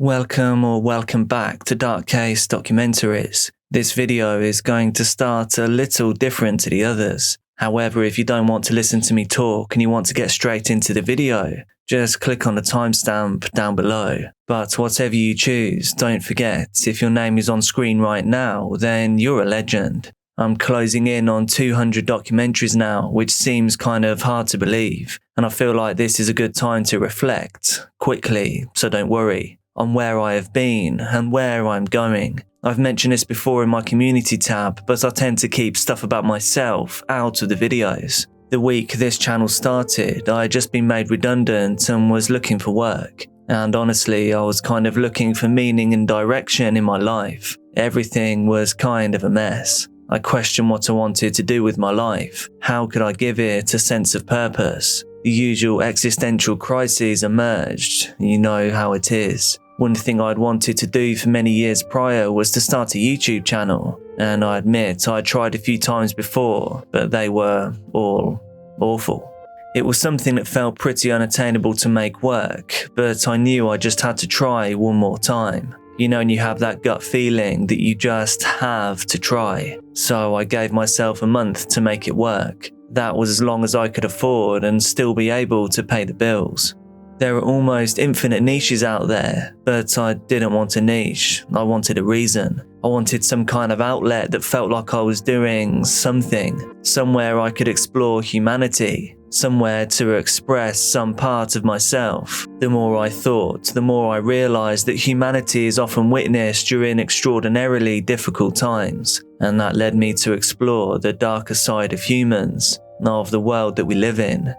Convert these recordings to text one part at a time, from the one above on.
Welcome back to Case Documentaries. This video is going to start a little different to the others. However, if you don't want to listen to me talk and you want to get straight into the video, just click on the timestamp down below. But whatever you choose, don't forget, if your name is on screen right now, then you're a legend. I'm closing in on 200 documentaries now, which seems kind of hard to believe, and I feel like this is a good time to reflect, quickly, so don't worry, on where I have been and where I'm going. I've mentioned this before in my community tab, but I tend to keep stuff about myself out of the videos. The week this channel started, I had just been made redundant and was looking for work. And honestly, I was kind of looking for meaning and direction in my life. Everything was kind of a mess. I questioned what I wanted to do with my life. How could I give it a sense of purpose? The usual existential crises emerged. You know how it is. One thing I'd wanted to do for many years prior was to start a YouTube channel, and I admit I tried a few times before, but they were all awful. It was something that felt pretty unattainable to make work, but I knew I just had to try one more time. You know, and you have that gut feeling that you just have to try. So I gave myself a month to make it work. That was as long as I could afford and still be able to pay the bills. There are almost infinite niches out there, but I didn't want a niche. I wanted a reason. I wanted some kind of outlet that felt like I was doing something, somewhere I could explore humanity, somewhere to express some part of myself. The more I thought, the more I realized that humanity is often witnessed during extraordinarily difficult times, and that led me to explore the darker side of humans, of the world that we live in.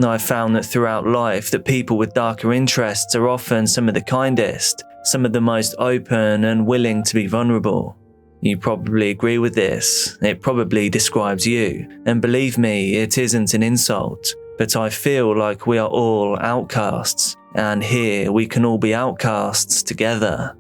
I found that throughout life that people with darker interests are often some of the kindest, some of the most open and willing to be vulnerable. You probably agree with this, it probably describes you, and believe me, it isn't an insult, but I feel like we are all outcasts, and here we can all be outcasts together.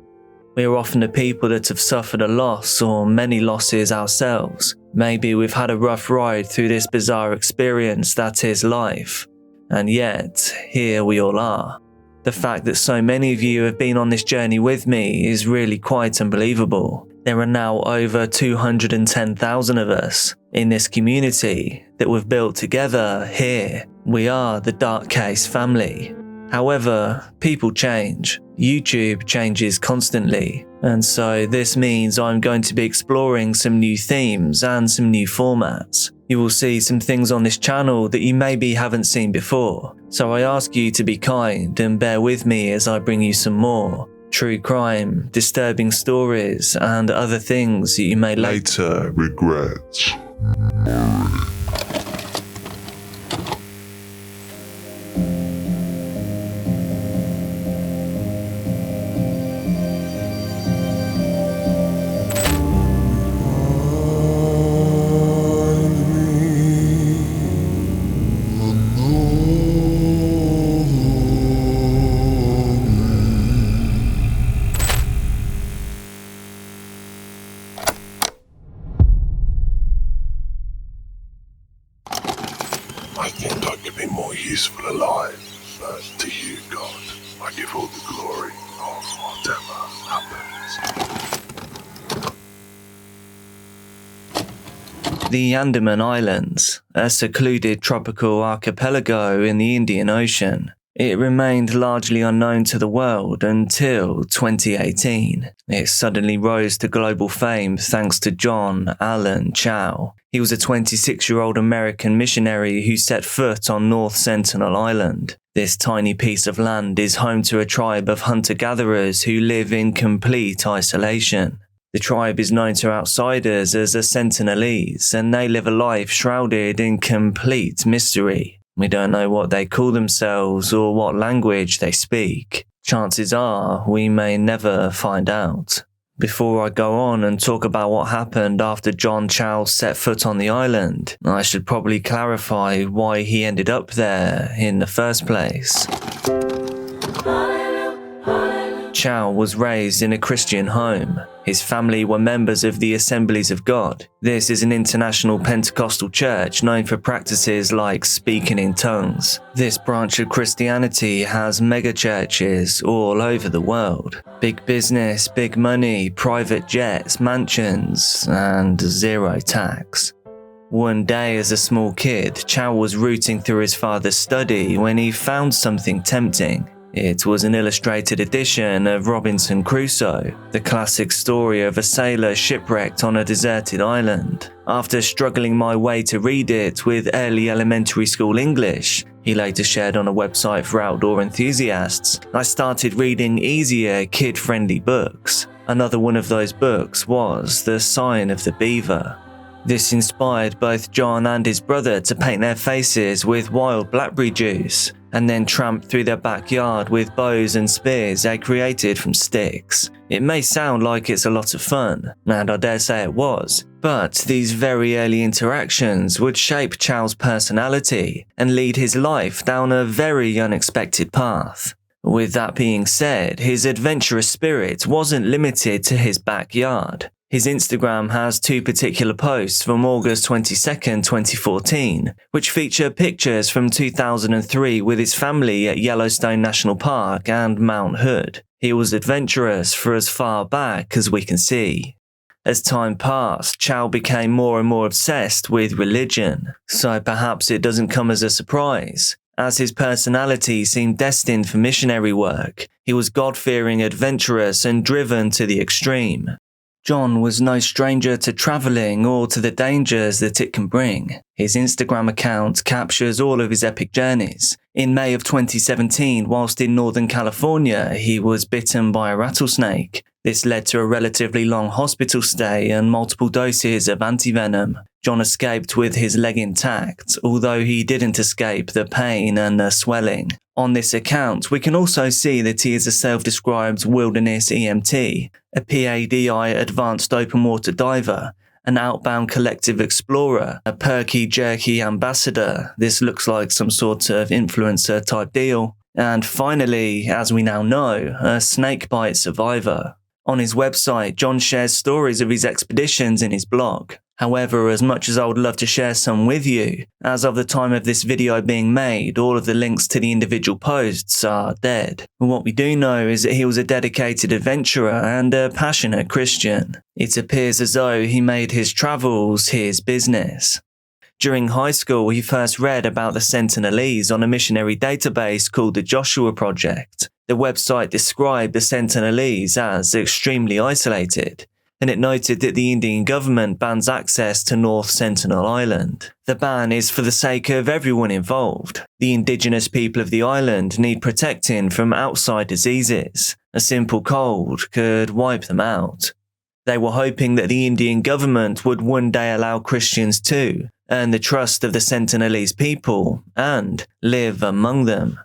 We are often the people that have suffered a loss or many losses ourselves. Maybe we've had a rough ride through this bizarre experience that is life. And yet, here we all are. The fact that so many of you have been on this journey with me is really quite unbelievable. There are now over 210,000 of us in this community that we've built together here. We are the Dark Case family. However, people change. YouTube changes constantly, and so this means I'm going to be exploring some new themes and some new formats. You will see some things on this channel that you maybe haven't seen before, so I ask you to be kind and bear with me as I bring you some more true crime, disturbing stories, and other things that you may later regret. I think I could be more useful alive, but to you, God, I give all the glory of whatever happens. The Andaman Islands, a secluded tropical archipelago in the Indian Ocean. It remained largely unknown to the world until 2018. It suddenly rose to global fame thanks to John Allen Chow. He was a 26-year-old American missionary who set foot on North Sentinel Island. This tiny piece of land is home to a tribe of hunter-gatherers who live in complete isolation. The tribe is known to outsiders as the Sentinelese, and they live a life shrouded in complete mystery. We don't know what they call themselves or what language they speak. Chances are we may never find out. Before I go on and talk about what happened after John Chow set foot on the island, I should probably clarify why he ended up there in the first place. Chow was raised in a Christian home. His family were members of the Assemblies of God. This is an international Pentecostal church known for practices like speaking in tongues. This branch of Christianity has megachurches all over the world. Big business, big money, private jets, mansions, and zero tax. One day as a small kid, Chow was rooting through his father's study when he found something tempting. It was an illustrated edition of Robinson Crusoe, the classic story of a sailor shipwrecked on a deserted island. After struggling my way to read it with early elementary school English, he later shared on a website for outdoor enthusiasts, I started reading easier, kid-friendly books. Another one of those books was The Sign of the Beaver. This inspired both John and his brother to paint their faces with wild blackberry juice, and then tramp through their backyard with bows and spears they created from sticks. It may sound like it's a lot of fun, and I dare say it was, but these very early interactions would shape Chow's personality and lead his life down a very unexpected path. With that being said, his adventurous spirit wasn't limited to his backyard. His Instagram has two particular posts from August 22nd, 2014, which feature pictures from 2003 with his family at Yellowstone National Park and Mount Hood. He was adventurous for as far back as we can see. As time passed, Chow became more and more obsessed with religion, so perhaps it doesn't come as a surprise. As his personality seemed destined for missionary work, he was God-fearing, adventurous, and driven to the extreme. John was no stranger to travelling or to the dangers that it can bring. His Instagram account captures all of his epic journeys. In May of 2017, whilst in Northern California, he was bitten by a rattlesnake. This led to a relatively long hospital stay and multiple doses of antivenom. John escaped with his leg intact, although he didn't escape the pain and the swelling. On this account, we can also see that he is a self-described wilderness EMT, a PADI advanced open water diver, an outbound collective explorer, a perky-jerky ambassador. This looks like some sort of influencer type deal. And finally, as we now know, a snakebite survivor. On his website, John shares stories of his expeditions in his blog. However, as much as I would love to share some with you, as of the time of this video being made, all of the links to the individual posts are dead. What we do know is that he was a dedicated adventurer and a passionate Christian. It appears as though he made his travels his business. During high school, he first read about the Sentinelese on a missionary database called the Joshua Project. The website described the Sentinelese as extremely isolated, and it noted that the Indian government bans access to North Sentinel Island. The ban is for the sake of everyone involved. The indigenous people of the island need protecting from outside diseases. A simple cold could wipe them out. They were hoping that the Indian government would one day allow Christians to earn the trust of the Sentinelese people and live among them.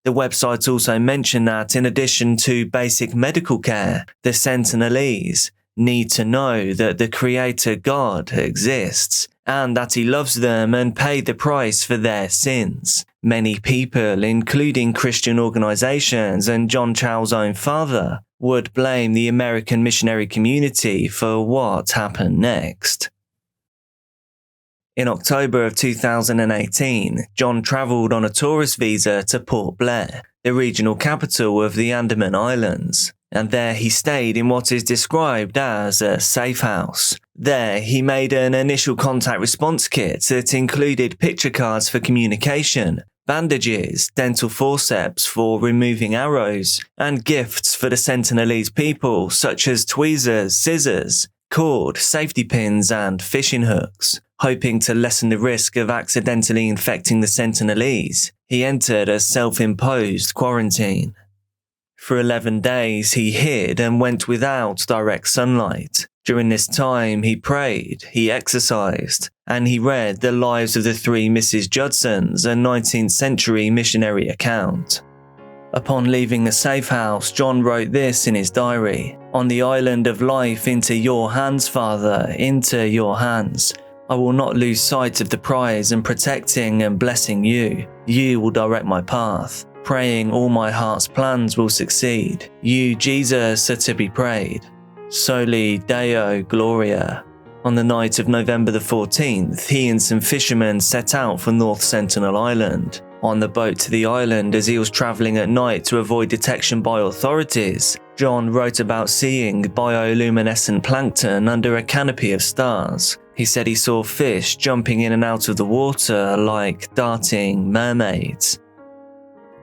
The website also mentioned that in addition to basic medical care, the Sentinelese need to know that the Creator God exists and that He loves them and paid the price for their sins. Many people, including Christian organizations and John Chow's own father, would blame the American missionary community for what happened next. In October of 2018, John travelled on a tourist visa to Port Blair, the regional capital of the Andaman Islands, and there he stayed in what is described as a safe house. There, he made an initial contact response kit that included picture cards for communication, bandages, dental forceps for removing arrows, and gifts for the Sentinelese people such as tweezers, scissors, cord, safety pins, and fishing hooks. Hoping to lessen the risk of accidentally infecting the Sentinelese, he entered a self-imposed quarantine. For 11 days, he hid and went without direct sunlight. During this time, he prayed, he exercised, and he read The Lives of the Three Mrs. Judsons, a 19th century missionary account. Upon leaving the safe house, John wrote this in his diary: "On the island of life, into your hands, Father, into your hands. I will not lose sight of the prize and protecting and blessing you. You will direct my path. praying all my heart's plans will succeed. You, Jesus, are to be prayed. Soli Deo Gloria. On the night of November the 14th, he and some fishermen set out for North Sentinel Island. On the boat to the island, as he was travelling at night to avoid detection by authorities, John wrote about seeing bioluminescent plankton under a canopy of stars. He said he saw fish jumping in and out of the water like darting mermaids.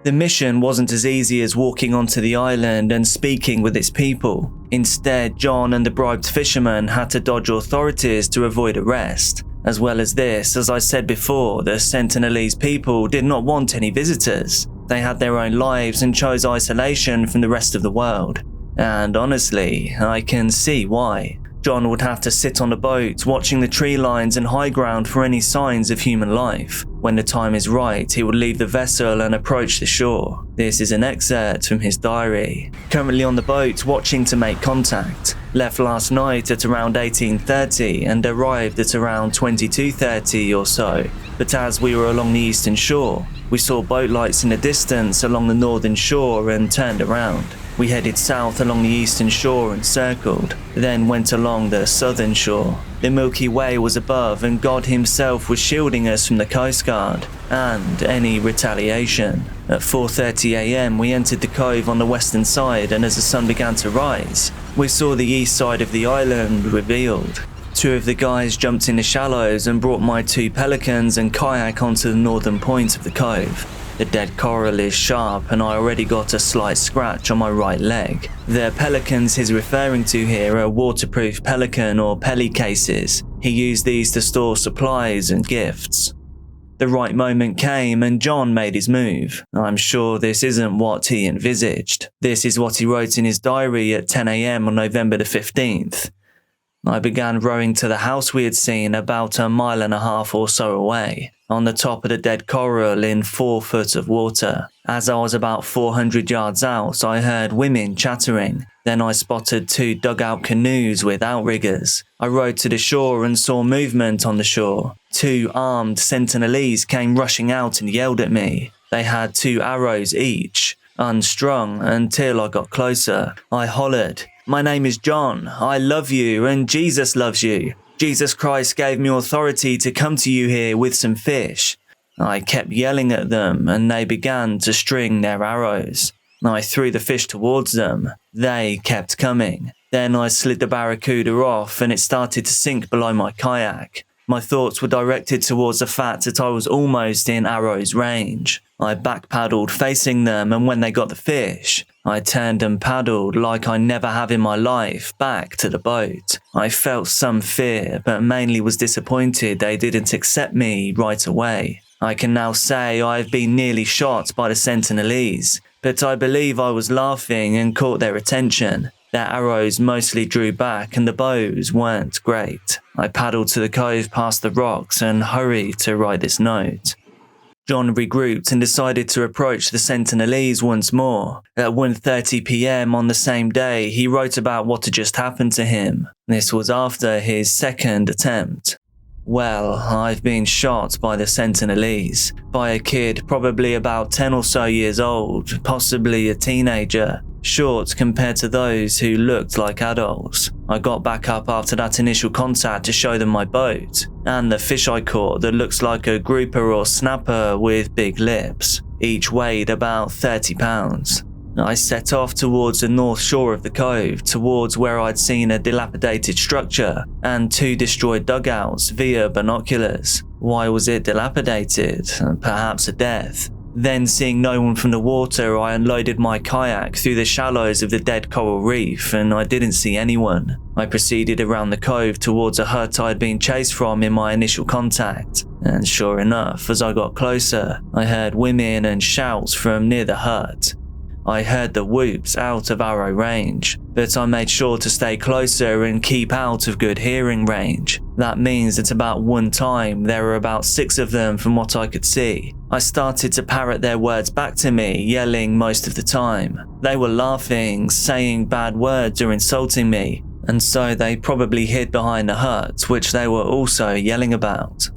The mission wasn't as easy as walking onto the island and speaking with its people. Instead, John and the bribed fishermen had to dodge authorities to avoid arrest. As well as this, as I said before, the Sentinelese people did not want any visitors. They had their own lives and chose isolation from the rest of the world. And honestly, I can see why. John would have to sit on a boat watching the tree lines and high ground for any signs of human life. When the time is right, he would leave the vessel and approach the shore. This is an excerpt from his diary. Currently on the boat watching to make contact. Left last night at around 18:30 and arrived at around 22:30 or so. But as we were along the eastern shore, we saw boat lights in the distance along the northern shore and turned around. We headed south along the eastern shore and circled, then went along the southern shore. The Milky Way was above and God himself was shielding us from the Coast Guard and any retaliation. At 4:30 AM we entered the cove on the western side, and as the sun began to rise, we saw the east side of the island revealed. Two of the guys jumped in the shallows and brought my 2 pelicans and kayak onto the northern point of the cove. The dead coral is sharp and I already got a slight scratch on my right leg. The pelicans he's referring to here are waterproof pelican or pelly cases. He used these to store supplies and gifts. The right moment came and John made his move. I'm sure this isn't what he envisaged. This is what he wrote in his diary at 10 AM on November the 15th. I began rowing to the house we had seen about 1.5 miles or so away, on the top of the dead coral in 4 foot of water. As I was about 400 yards out, I heard women chattering. Then I spotted 2 dugout canoes with outriggers. I rowed to the shore and saw movement on the shore. 2 armed Sentinelese came rushing out and yelled at me. They had 2 arrows each, unstrung, until I got closer. I hollered, "My name is John. I love you and Jesus loves you. Jesus Christ gave me authority to come to you here with some fish." I kept yelling at them and they began to string their arrows. I threw the fish towards them. They kept coming. Then I slid the barracuda off and it started to sink below my kayak. My thoughts were directed towards the fact that I was almost in arrow's range. I back-paddled facing them, and when they got the fish, I turned and paddled like I never have in my life back to the boat. I felt some fear, but mainly was disappointed they didn't accept me right away. I can now say I've been nearly shot by the Sentinelese, but I believe I was laughing and caught their attention. Their arrows mostly drew back and the bows weren't great. I paddled to the cove past the rocks and hurried to write this note. John regrouped and decided to approach the Sentinelese once more. At 1:30 PM on the same day, he wrote about what had just happened to him. This was after his second attempt. "Well, I've been shot by the Sentinelese, by a kid probably about 10 or so years old, possibly a teenager. Short compared to those who looked like adults. I got back up after that initial contact to show them my boat, and the fish I caught that looks like a grouper or snapper with big lips. Each weighed about 30 pounds. I set off towards the north shore of the cove, towards where I'd seen a dilapidated structure and 2 destroyed dugouts via binoculars. Why was it dilapidated? Perhaps a death. Then, seeing no one from the water, I unloaded my kayak through the shallows of the dead coral reef and I didn't see anyone. I proceeded around the cove towards a hut I'd been chased from in my initial contact. And sure enough, as I got closer, I heard women and shouts from near the hut. I heard the whoops out of arrow range, but I made sure to stay closer and keep out of good hearing range. That means that about one time there were about 6 of them from what I could see. I started to parrot their words back to me, yelling most of the time. They were laughing, saying bad words or insulting me, and so they probably hid behind the hut, which they were also yelling about.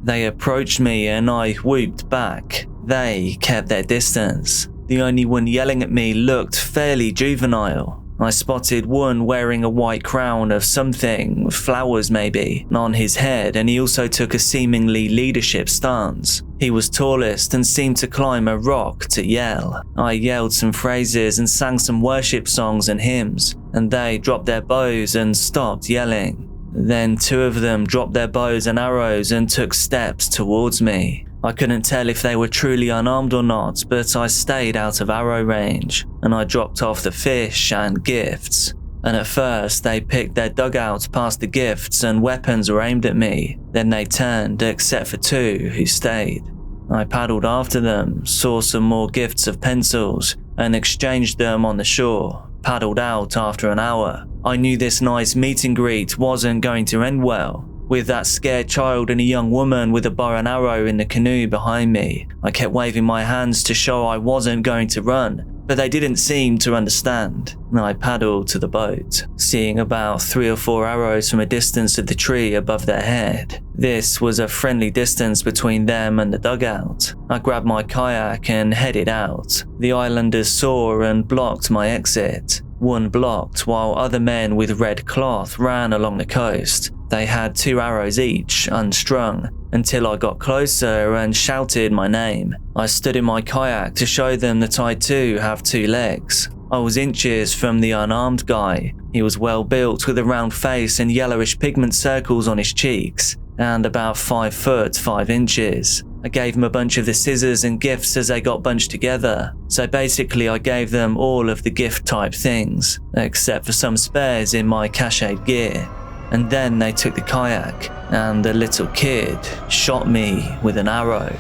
They approached me and I whooped back. They kept their distance. The only one yelling at me looked fairly juvenile. I spotted one wearing a white crown of something, flowers maybe, on his head, and he also took a seemingly leadership stance. He was tallest and seemed to climb a rock to yell. I yelled some phrases and sang some worship songs and hymns, and they dropped their bows and stopped yelling. Then two of them dropped their bows and arrows and took steps towards me. I couldn't tell if they were truly unarmed or not, but I stayed out of arrow range, and I dropped off the fish and gifts. And at first, they picked their dugout past the gifts and weapons were aimed at me. Then they turned, except for two who stayed. I paddled after them, saw some more gifts of pencils, and exchanged them on the shore. Paddled out after an hour. I knew this nice meet and greet wasn't going to end well. With that scared child and a young woman with a bow and arrow in the canoe behind me, I kept waving my hands to show I wasn't going to run, but they didn't seem to understand. I paddled to the boat, seeing about 3 or 4 arrows from a distance of the tree above their head. This was a friendly distance between them and the dugout. I grabbed my kayak and headed out. The islanders saw and blocked my exit. One blocked while other men with red cloth ran along the coast. They had 2 arrows each, unstrung, until I got closer and shouted my name. I stood in my kayak to show them that I too have 2 legs. I was inches from the unarmed guy. He was well built with a round face and yellowish pigment circles on his cheeks, and about 5 foot 5 inches. I gave him a bunch of the scissors and gifts as they got bunched together. So basically I gave them all of the gift type things, except for some spares in my cached gear. And then they took the kayak, and the little kid shot me with an arrow.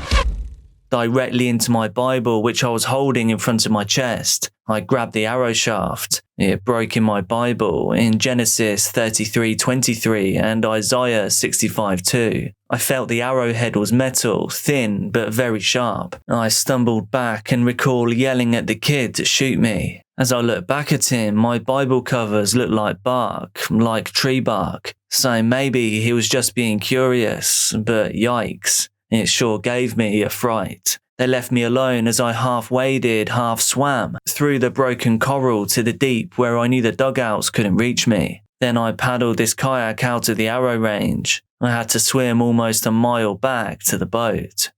Directly into my Bible, which I was holding in front of my chest. I grabbed the arrow shaft. It broke in my Bible in Genesis 33:23 and Isaiah 65:2. I felt the arrowhead was metal, thin but very sharp. I stumbled back and recall yelling at the kid to shoot me. As I looked back at him, my Bible covers looked like bark, like tree bark. So maybe he was just being curious, but yikes. It sure gave me a fright. They left me alone as I half waded, half swam through the broken coral to the deep where I knew the dugouts couldn't reach me. Then I paddled this kayak out of the arrow range. I had to swim almost a mile back to the boat.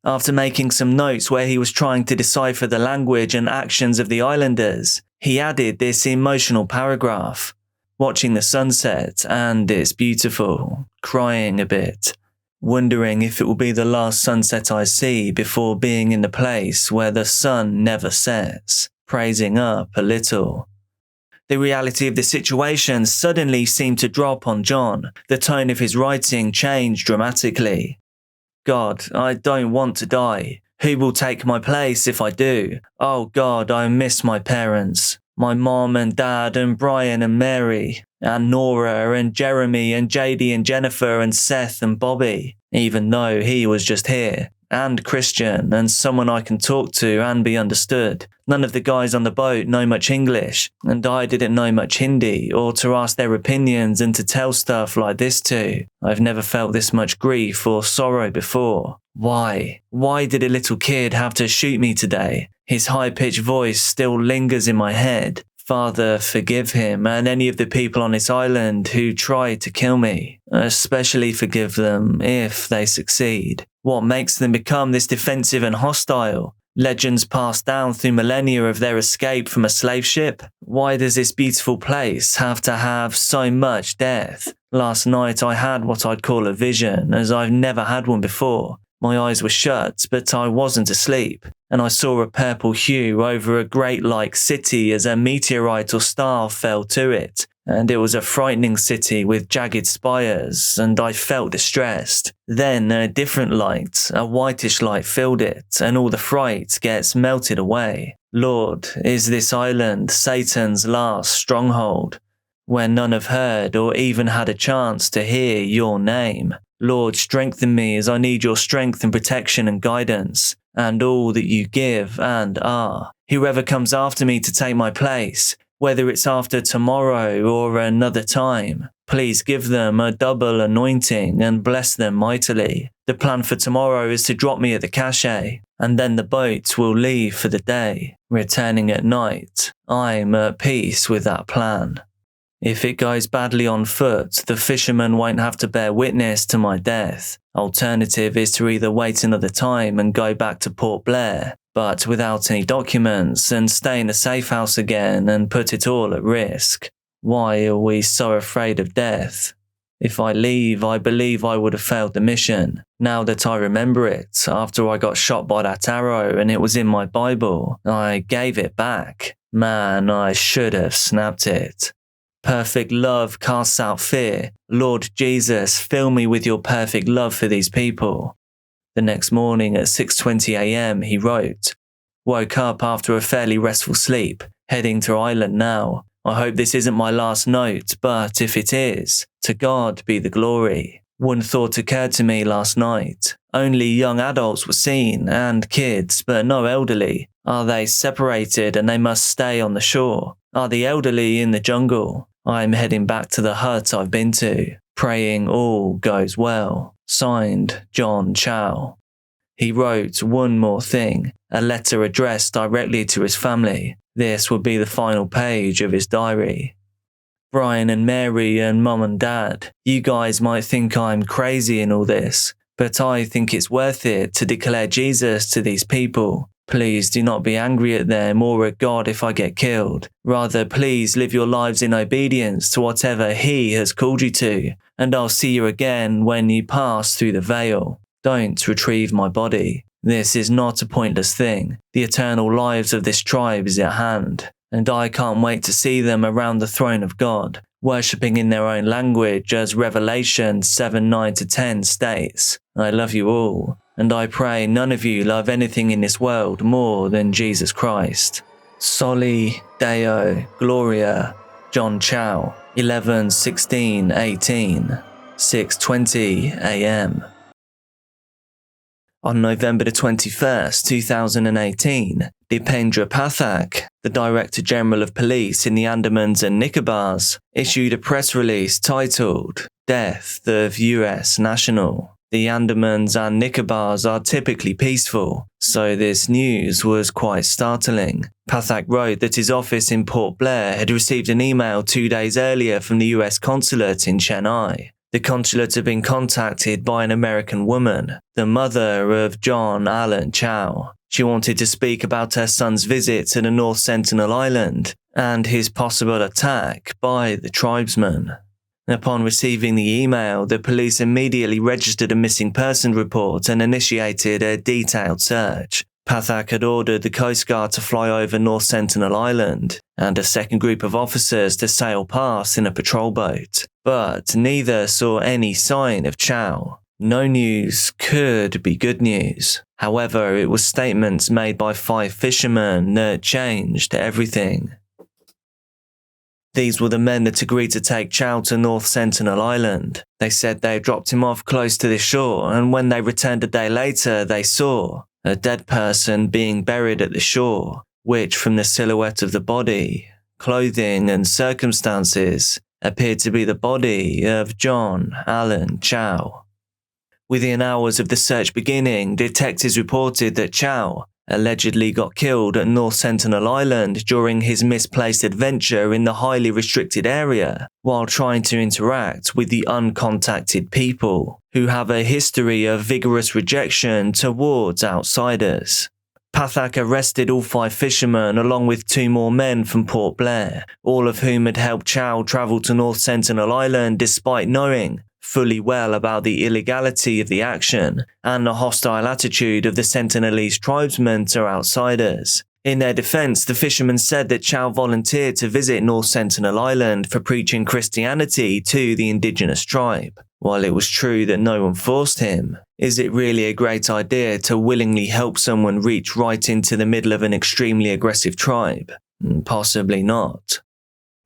After making some notes where he was trying to decipher the language and actions of the islanders, he added this emotional paragraph. Watching the sunset, and it's beautiful, crying a bit. Wondering if it will be the last sunset I see before being in the place where the sun never sets, praising up a little. The reality of the situation suddenly seemed to drop on John. The tone of his writing changed dramatically. God, I don't want to die. Who will take my place if I do? Oh God, I miss my parents. My mom and dad and Brian and Mary, and Nora and Jeremy and JD and Jennifer and Seth and Bobby, even though he was just here, and Christian and someone I can talk to and be understood. None of the guys on the boat know much English, and I didn't know much Hindi or to ask their opinions and to tell stuff like this to. I've never felt this much grief or sorrow before. Why? Why did a little kid have to shoot me today? His high-pitched voice still lingers in my head. Father, forgive him and any of the people on this island who tried to kill me. Especially forgive them if they succeed. What makes them become this defensive and hostile? Legends passed down through millennia of their escape from a slave ship? Why does this beautiful place have to have so much death? Last night I had what I'd call a vision, as I've never had one before. My eyes were shut, but I wasn't asleep, and I saw a purple hue over a great-like city as a meteorite or star fell to it, and it was a frightening city with jagged spires, and I felt distressed. Then a different light, a whitish light filled it, and all the fright gets melted away. Lord, is this island Satan's last stronghold, where none have heard or even had a chance to hear your name? Lord, strengthen me as I need your strength and protection and guidance, and all that you give and are. Whoever comes after me to take my place, whether it's after tomorrow or another time, Please give them a double anointing and bless them mightily. The plan for tomorrow is to drop me at the cache, and then the boat will leave for the day, returning at night. I'm at peace with that plan. If it goes badly on foot, the fisherman won't have to bear witness to my death. Alternative is to either wait another time and go back to Port Blair, but without any documents, and stay in a safe house again and put it all at risk. Why are we so afraid of death? If I leave, I believe I would have failed the mission. Now that I remember it, after I got shot by that arrow and it was in my Bible, I gave it back. Man, I should have snapped it. Perfect love casts out fear. Lord Jesus, fill me with your perfect love for these people. The next morning at 6:20 a.m. he wrote, woke up after a fairly restful sleep, heading to Ireland now. I hope this isn't my last note, but if it is, to God be the glory. One thought occurred to me last night. Only young adults were seen, and kids, but no elderly. Are they separated and they must stay on the shore? Are the elderly in the jungle? I'm heading back to the hut I've been to, praying all goes well. Signed, John Chow. He wrote one more thing, a letter addressed directly to his family. This would be the final page of his diary. Brian and Mary and Mum and Dad, you guys might think I'm crazy in all this, but I think it's worth it to declare Jesus to these people. Please do not be angry at them or at God if I get killed. Rather, please live your lives in obedience to whatever He has called you to, and I'll see you again when you pass through the veil. Don't retrieve my body. This is not a pointless thing. The eternal lives of this tribe is at hand, and I can't wait to see them around the throne of God, worshipping in their own language as Revelation 7:9-10 states. I love you all, and I pray none of you love anything in this world more than Jesus Christ. Soli Deo Gloria, John Chow, 11/16/18, 6:20 a.m. On November 21st, 2018, Dipendra Pathak, the Director General of Police in the Andamans and Nicobar's, issued a press release titled, Death of US National. The Andamans and Nicobar's are typically peaceful, so this news was quite startling. Pathak wrote that his office in Port Blair had received an email 2 days earlier from the US consulate in Chennai. The consulate had been contacted by an American woman, the mother of John Allen Chow. She wanted to speak about her son's visit to the North Sentinel Island and his possible attack by the tribesmen. Upon receiving the email, the police immediately registered a missing person report and initiated a detailed search. Pathak had ordered the Coast Guard to fly over North Sentinel Island and a second group of officers to sail past in a patrol boat, but neither saw any sign of Chow. No news could be good news. However, it was statements made by 5 fishermen that changed everything. These were the men that agreed to take Chow to North Sentinel Island. They said they had dropped him off close to the shore, and when they returned a day later, they saw a dead person being buried at the shore, which from the silhouette of the body, clothing and circumstances appeared to be the body of John Allen Chow. Within hours of the search beginning, detectives reported that Chow allegedly got killed at North Sentinel Island during his misplaced adventure in the highly restricted area while trying to interact with the uncontacted people who have a history of vigorous rejection towards outsiders. Pathak arrested all 5 fishermen along with 2 more men from Port Blair, all of whom had helped Chow travel to North Sentinel Island despite knowing fully well about the illegality of the action and the hostile attitude of the Sentinelese tribesmen to outsiders. In their defense, the fishermen said that Chow volunteered to visit North Sentinel Island for preaching Christianity to the indigenous tribe. While it was true that no one forced him, is it really a great idea to willingly help someone reach right into the middle of an extremely aggressive tribe? Possibly not.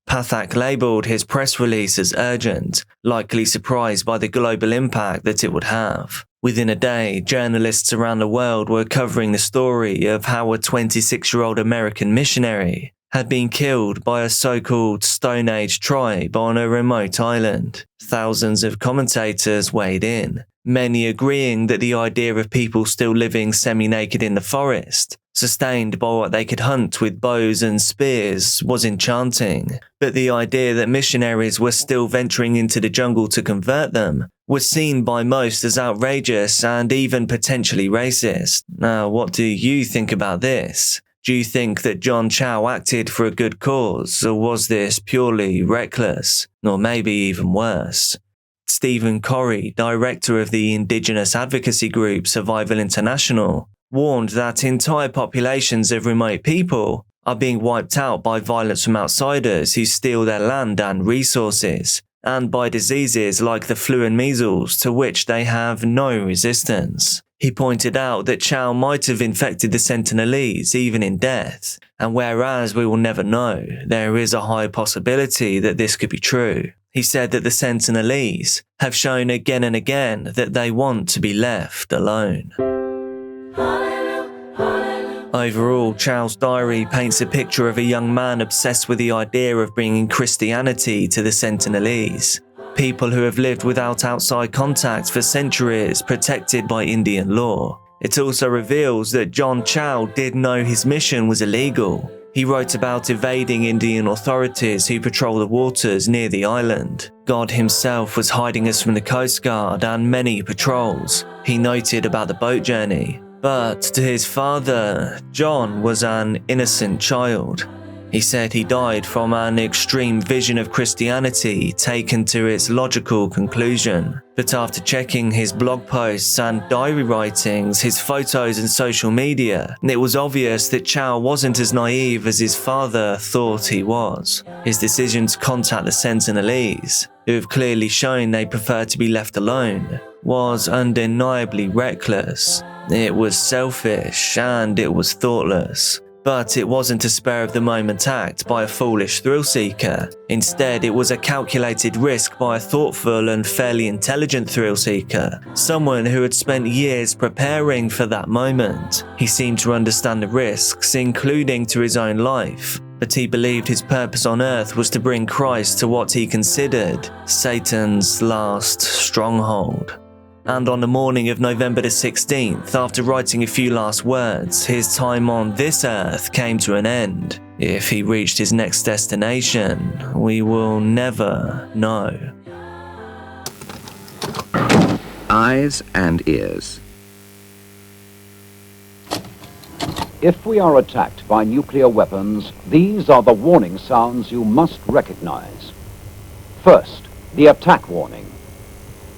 Pathak labelled his press release as urgent, likely surprised by the global impact that it would have. Within a day, journalists around the world were covering the story of how a 26-year-old American missionary had been killed by a so-called Stone Age tribe on a remote island. Thousands of commentators weighed in, many agreeing that the idea of people still living semi-naked in the forest, sustained by what they could hunt with bows and spears, was enchanting. But the idea that missionaries were still venturing into the jungle to convert them was seen by most as outrageous and even potentially racist. Now, what do you think about this? Do you think that John Chow acted for a good cause, or was this purely reckless? Or maybe even worse? Stephen Corrie, director of the indigenous advocacy group Survival International, warned that entire populations of remote people are being wiped out by violence from outsiders who steal their land and resources, and by diseases like the flu and measles to which they have no resistance. He pointed out that Chow might have infected the Sentinelese even in death, and whereas we will never know, there is a high possibility that this could be true. He said that the Sentinelese have shown again and again that they want to be left alone. Overall, Chow's diary paints a picture of a young man obsessed with the idea of bringing Christianity to the Sentinelese, people who have lived without outside contact for centuries, protected by Indian law. It also reveals that John Chow did know his mission was illegal. He wrote about evading Indian authorities who patrol the waters near the island. God himself was hiding us from the Coast Guard and many patrols. He noted about the boat journey. But to his father, John was an innocent child. He said he died from an extreme vision of Christianity taken to its logical conclusion. But after checking his blog posts and diary writings, his photos and social media, it was obvious that Chow wasn't as naive as his father thought he was. His decision to contact the Sentinelese, who have clearly shown they prefer to be left alone, was undeniably reckless. It was selfish and it was thoughtless. But it wasn't a spur-of-the-moment act by a foolish thrill-seeker. Instead, it was a calculated risk by a thoughtful and fairly intelligent thrill-seeker, someone who had spent years preparing for that moment. He seemed to understand the risks, including to his own life, but he believed his purpose on Earth was to bring Christ to what he considered Satan's last stronghold. And on the morning of November the 16th, after writing a few last words, his time on this earth came to an end. If he reached his next destination, we will never know. Eyes and ears. If we are attacked by nuclear weapons, these are the warning sounds you must recognize. First, the attack warning.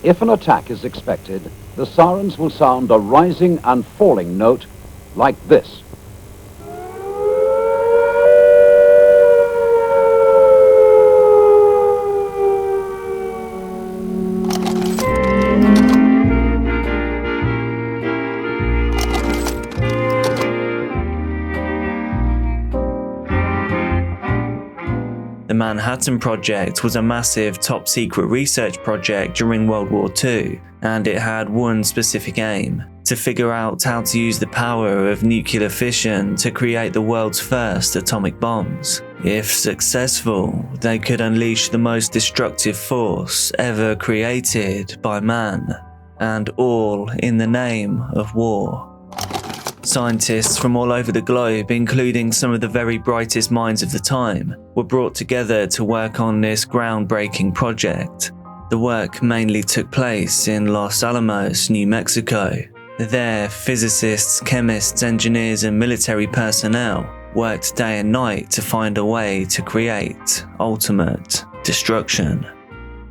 If an attack is expected, the sirens will sound a rising and falling note like this. The Manhattan Project was a massive top-secret research project during World War II, and it had one specific aim: to figure out how to use the power of nuclear fission to create the world's first atomic bombs. If successful, they could unleash the most destructive force ever created by man, and all in the name of war. Scientists from all over the globe, including some of the very brightest minds of the time, were brought together to work on this groundbreaking project. The work mainly took place in Los Alamos, New Mexico. There, physicists, chemists, engineers, and military personnel worked day and night to find a way to create ultimate destruction.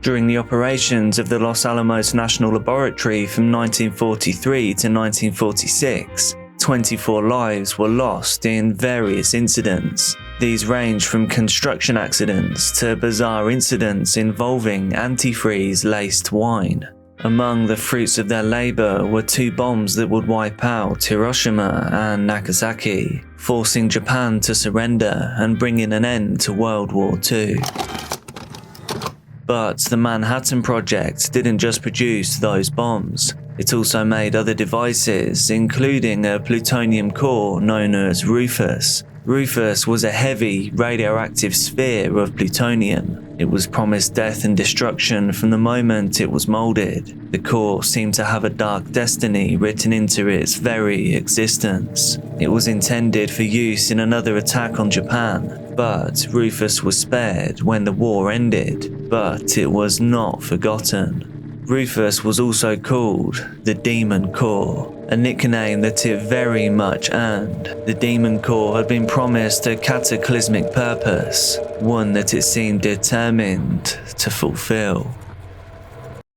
During the operations of the Los Alamos National Laboratory from 1943 to 1946, 24 lives were lost in various incidents. These range from construction accidents to bizarre incidents involving antifreeze-laced wine. Among the fruits of their labor were 2 bombs that would wipe out Hiroshima and Nagasaki, forcing Japan to surrender and bringing an end to World War II. But the Manhattan Project didn't just produce those bombs. It also made other devices, including a plutonium core known as Rufus. Rufus was a heavy, radioactive sphere of plutonium. It was promised death and destruction from the moment it was molded. The core seemed to have a dark destiny written into its very existence. It was intended for use in another attack on Japan, but Rufus was spared when the war ended, but it was not forgotten. Rufus was also called the Demon Core, a nickname that it very much earned. The Demon Core had been promised a cataclysmic purpose, one that it seemed determined to fulfill.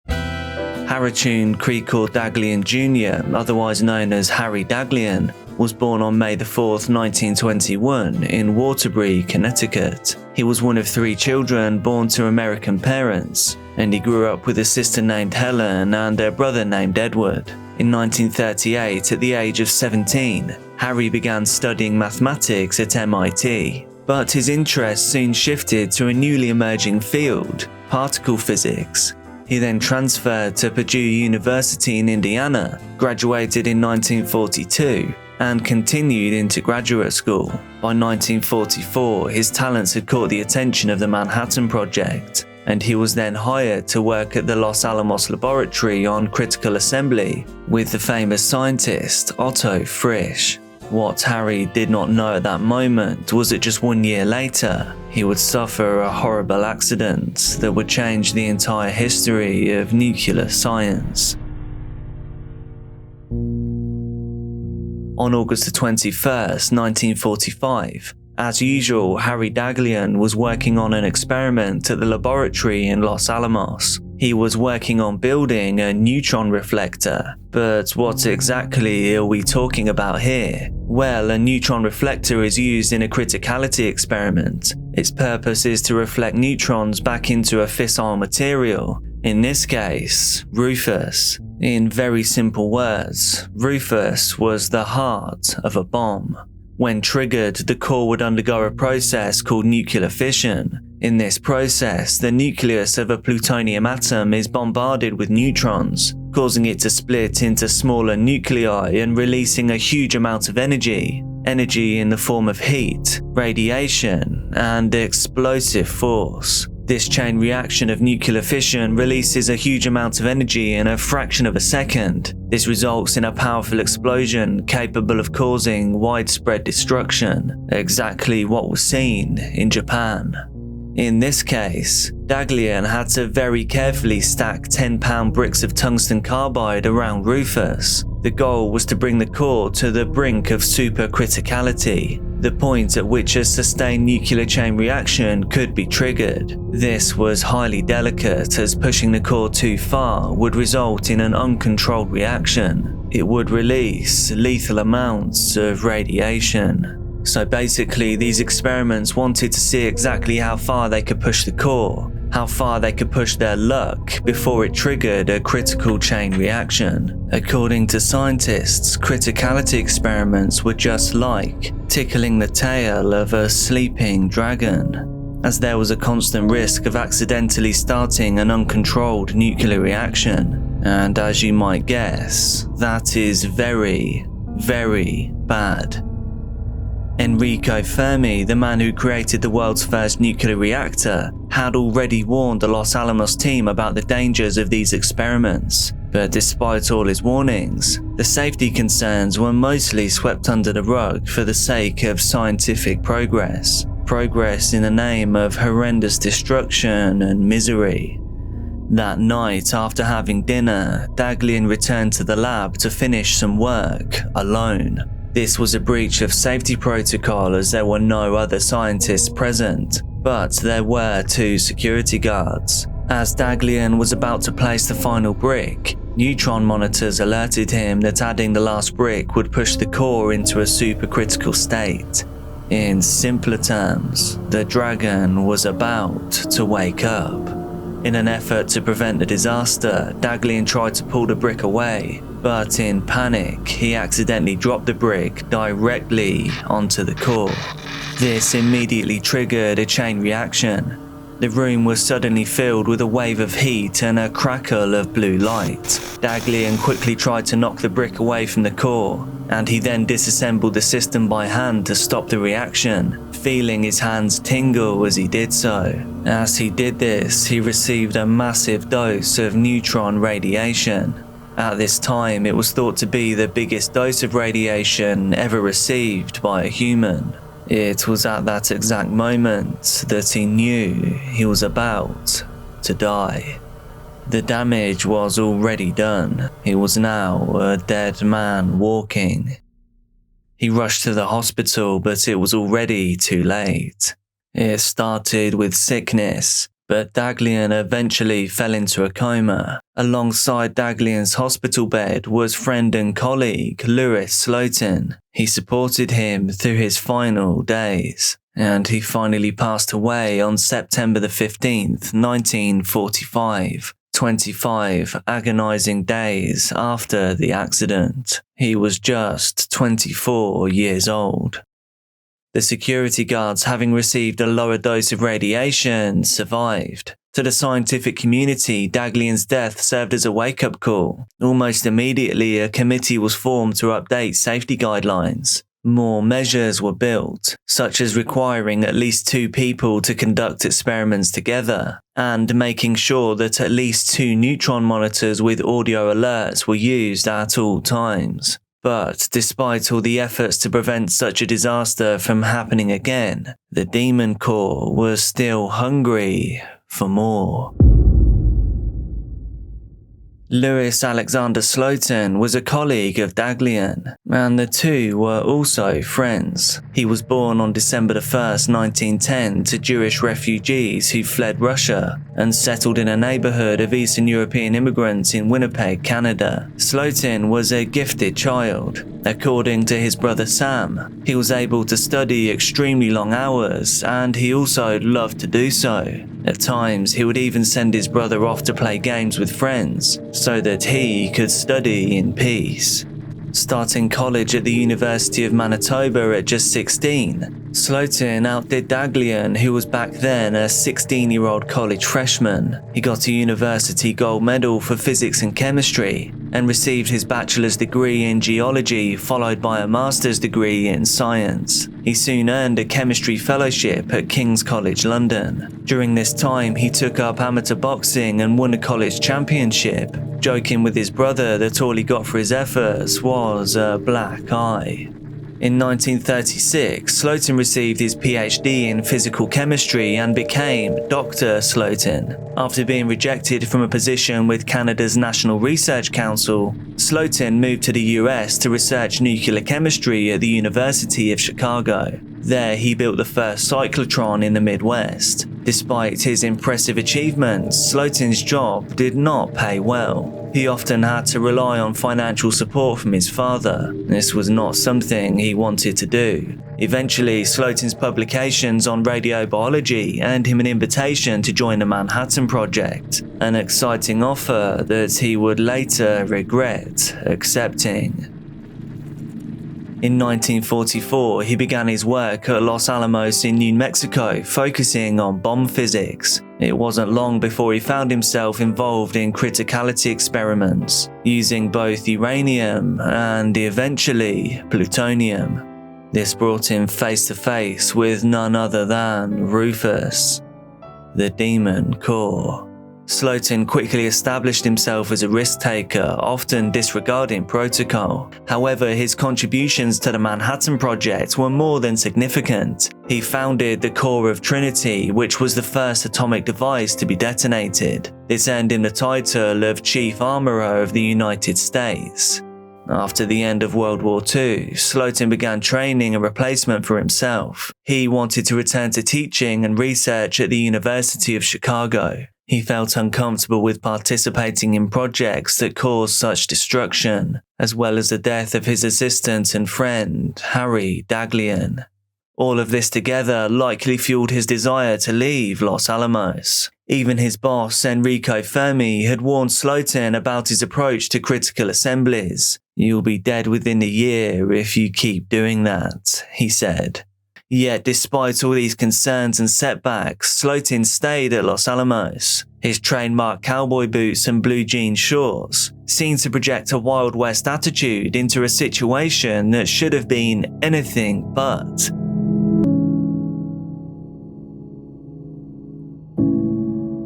Harrison Creekor Daglian Jr., otherwise known as Harry Daglian, was born on May 4, 1921 in Waterbury, Connecticut. He was one of 3 children born to American parents, and he grew up with a sister named Helen and a brother named Edward. In 1938, at the age of 17, Harry began studying mathematics at MIT, but his interest soon shifted to a newly emerging field, particle physics. He then transferred to Purdue University in Indiana, graduated in 1942, and continued into graduate school. By 1944, his talents had caught the attention of the Manhattan Project, and he was then hired to work at the Los Alamos Laboratory on critical assembly with the famous scientist Otto Frisch. What Harry did not know at that moment was that just 1 year later, he would suffer a horrible accident that would change the entire history of nuclear science. On August 21st, 1945, as usual, Harry Daglian was working on an experiment at the laboratory in Los Alamos. He was working on building a neutron reflector. But what exactly are we talking about here? Well, a neutron reflector is used in a criticality experiment. Its purpose is to reflect neutrons back into a fissile material, in this case, Rufus. In very simple words, Rufus was the heart of a bomb. When triggered, the core would undergo a process called nuclear fission. In this process, the nucleus of a plutonium atom is bombarded with neutrons, causing it to split into smaller nuclei and releasing a huge amount of energy. Energy in the form of heat, radiation, and explosive force. This chain reaction of nuclear fission releases a huge amount of energy in a fraction of a second. This results in a powerful explosion capable of causing widespread destruction, exactly what was seen in Japan. In this case, Daglian had to very carefully stack 10-pound bricks of tungsten carbide around Rufus. The goal was to bring the core to the brink of supercriticality, the point at which a sustained nuclear chain reaction could be triggered. This was highly delicate, as pushing the core too far would result in an uncontrolled reaction. It would release lethal amounts of radiation. So basically, these experiments wanted to see exactly how far they could push the core, how far they could push their luck before it triggered a critical chain reaction. According to scientists, criticality experiments were just like tickling the tail of a sleeping dragon, as there was a constant risk of accidentally starting an uncontrolled nuclear reaction. And as you might guess, that is very, very bad. Enrico Fermi, the man who created the world's first nuclear reactor, had already warned the Los Alamos team about the dangers of these experiments. But despite all his warnings, the safety concerns were mostly swept under the rug for the sake of scientific progress. Progress in the name of horrendous destruction and misery. That night, after having dinner, Daglian returned to the lab to finish some work alone. This was a breach of safety protocol, as there were no other scientists present, but there were 2 security guards. As Daglian was about to place the final brick, neutron monitors alerted him that adding the last brick would push the core into a supercritical state. In simpler terms, the dragon was about to wake up. In an effort to prevent the disaster, Daglian tried to pull the brick away, but in panic, he accidentally dropped the brick directly onto the core. This immediately triggered a chain reaction. The room was suddenly filled with a wave of heat and a crackle of blue light. Daglian quickly tried to knock the brick away from the core, and he then disassembled the system by hand to stop the reaction, feeling his hands tingle as he did so. As he did this, he received a massive dose of neutron radiation. At this time, it was thought to be the biggest dose of radiation ever received by a human. It was at that exact moment that he knew he was about to die. The damage was already done. He was now a dead man walking. He rushed to the hospital, but it was already too late. It started with sickness, but Daglian eventually fell into a coma. Alongside Daglian's hospital bed was friend and colleague Louis Slotin. He supported him through his final days, and he finally passed away on September the 15th, 1945, 25 agonizing days after the accident. He was just 24 years old. The security guards, having received a lower dose of radiation, survived. To the scientific community, Daglian's death served as a wake-up call. Almost immediately, a committee was formed to update safety guidelines. More measures were built, such as requiring at least 2 people to conduct experiments together, and making sure that at least 2 neutron monitors with audio alerts were used at all times. But despite all the efforts to prevent such a disaster from happening again, the Demon Corps was still hungry for more. Louis Alexander Slotin was a colleague of Daglian, and the two were also friends. He was born on December 1st, 1910 to Jewish refugees who fled Russia and settled in a neighborhood of Eastern European immigrants in Winnipeg, Canada. Slotin was a gifted child. According to his brother Sam, he was able to study extremely long hours, and he also loved to do so. At times, he would even send his brother off to play games with friends so that he could study in peace. Starting college at the University of Manitoba at just 16, Slotin outdid Daglian, who was back then a 16-year-old college freshman. He got a university gold medal for physics and chemistry and received his bachelor's degree in geology, followed by a master's degree in science. He soon earned a chemistry fellowship at King's College London. During this time, he took up amateur boxing and won a college championship, joking with his brother that all he got for his efforts was a black eye. In 1936, Slotin received his PhD in physical chemistry and became Dr. Slotin. After being rejected from a position with Canada's National Research Council, Slotin moved to the US to research nuclear chemistry at the University of Chicago. There, he built the first cyclotron in the Midwest. Despite his impressive achievements, Slotin's job did not pay well. He often had to rely on financial support from his father. This was not something he wanted to do. Eventually, Slotin's publications on radiobiology earned him an invitation to join the Manhattan Project, an exciting offer that he would later regret accepting. In 1944, he began his work at Los Alamos in New Mexico, focusing on bomb physics. It wasn't long before he found himself involved in criticality experiments, using both uranium and eventually plutonium. This brought him face to face with none other than Rufus, the Demon Corps. Slotin quickly established himself as a risk-taker, often disregarding protocol. However, his contributions to the Manhattan Project were more than significant. He founded the Core of Trinity, which was the first atomic device to be detonated. This earned him the title of Chief Armorer of the United States. After the end of World War II, Slotin began training a replacement for himself. He wanted to return to teaching and research at the University of Chicago. He felt uncomfortable with participating in projects that caused such destruction, as well as the death of his assistant and friend, Harry Daglian. All of this together likely fueled his desire to leave Los Alamos. Even his boss, Enrico Fermi, had warned Slotin about his approach to critical assemblies. "You'll be dead within a year if you keep doing that," he said. Yet despite all these concerns and setbacks, Slotin stayed at Los Alamos. His trademark cowboy boots and blue jean shorts seemed to project a Wild West attitude into a situation that should have been anything but.